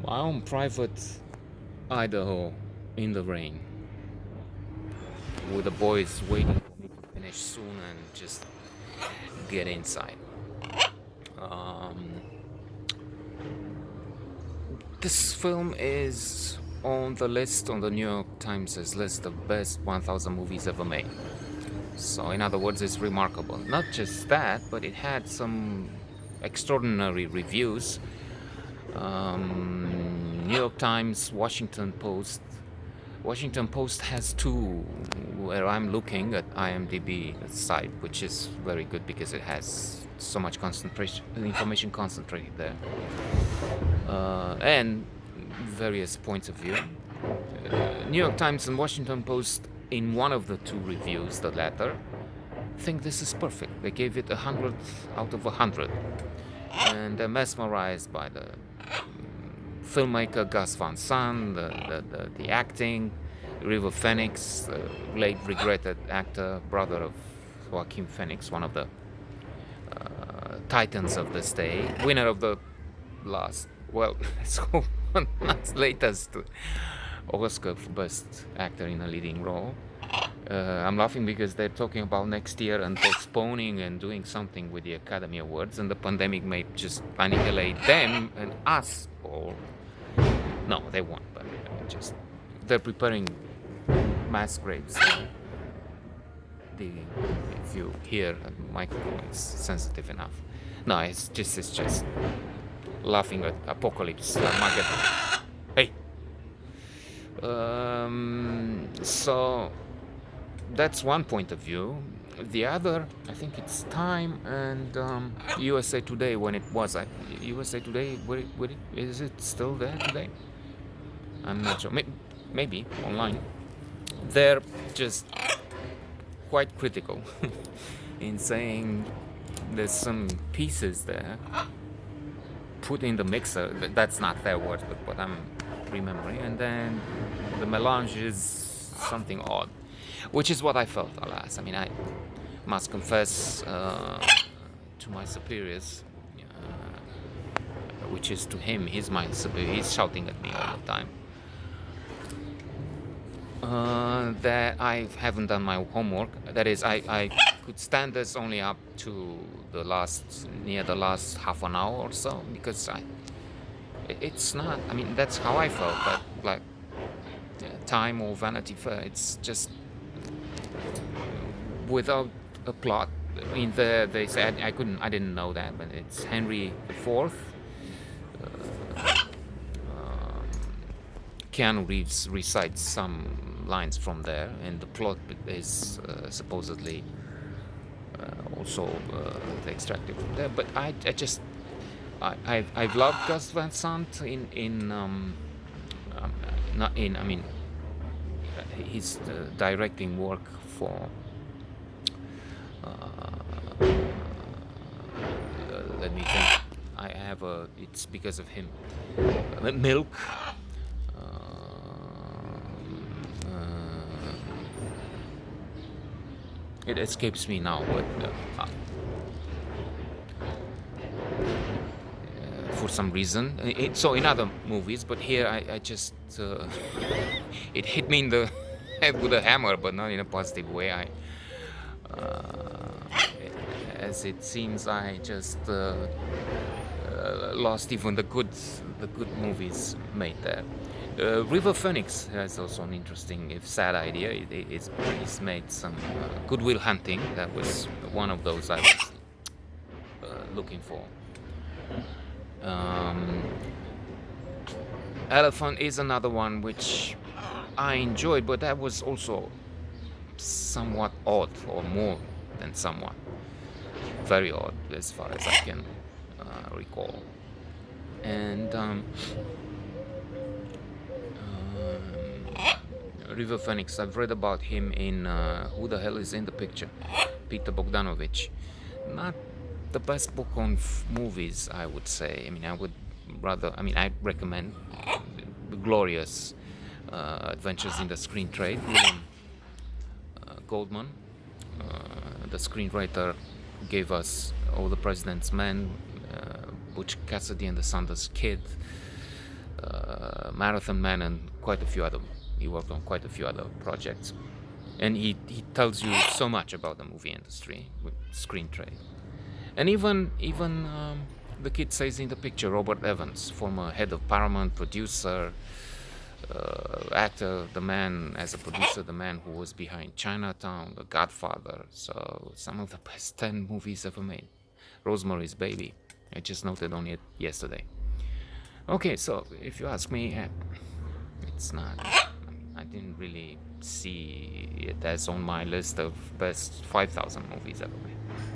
My own private Idaho in the rain, with the boys waiting for me to finish soon and just get inside. Um, this film is on the list on the New York Times' list of best 1000 movies ever made. So, in other words, it's remarkable. Not just that, but it had some extraordinary reviews. New York Times, Washington Post. Washington Post has two, where I'm looking at IMDb site, which is very good because it has so much concentration, information concentrated there, and various points of view. New York Times and Washington Post, in one of the two reviews, the latter, think this is perfect. They gave it 100 out of 100, and they're mesmerized by the filmmaker Gus Van Sant, the acting, River Phoenix, the late regretted actor, brother of Joaquin Phoenix, one of the titans of this day, winner of the last, well, let's hope not latest Oscar for Best Actor in a Leading Role. I'm laughing because they're talking about next year and postponing and doing something with the Academy Awards, and the pandemic may just annihilate them and us all. No, they won't, but just they're preparing mass graves. The if you hear a microphone is sensitive enough. No, it's just laughing at apocalypse, Armageddon. Hey. So that's one point of view. The other, I think it's Time and USA Today when it was. USA Today, is it still there today? I'm not sure. Maybe online. They're just quite critical in saying there's some pieces there put in the mixer. That's not their words, but what I'm remembering. And then the melange is something odd, which is what I felt, alas. I mean, I must confess to my superiors, which is to him, he's my superior, he's shouting at me all the time, that I haven't done my homework. That is, I could stand this only up to near the last half an hour or so, because it's not, I mean, that's how I felt, but like Time or Vanity Fair, it's just without a plot. I mean, they said I didn't know that, but it's Henry IV. Keanu Reeves recites some lines from there, and the plot is supposedly also extracted from there. But I've loved Gus Van Sant in not in I mean his directing work for let me think. I have a. It's because of him. Milk. It escapes me now, but for some reason, so in other movies, but here I just it hit me in the head with a hammer, but not in a positive way. As it seems, I just lost even the good movies made there. River Phoenix has also an interesting, if sad, idea. He's made some Good Will Hunting. That was one of those I was looking for. Elephant is another one which I enjoyed, but that was also somewhat odd, or more than somewhat. Very odd, as far as I can recall. And River Phoenix, I've read about him in Who the Hell is in the Picture? Peter Bogdanovich. Not the best book on movies, I would say. I mean, I recommend The Glorious Adventures in the Screen Trade, William Goldman. The screenwriter gave us All the President's Men, Butch Cassidy and the Sundance Kid, Marathon Man, and quite a few other. He worked on quite a few other projects, and he tells you so much about the movie industry with screen trade. And even the kid says in the picture, Robert Evans, former head of Paramount, producer, actor, the man as a producer, the man who was behind Chinatown, The Godfather. So some of the best 10 movies ever made. Rosemary's Baby. I just noted on it yesterday. Okay, so if you ask me, it's not. I didn't really see it as on my list of best 5,000 movies ever made.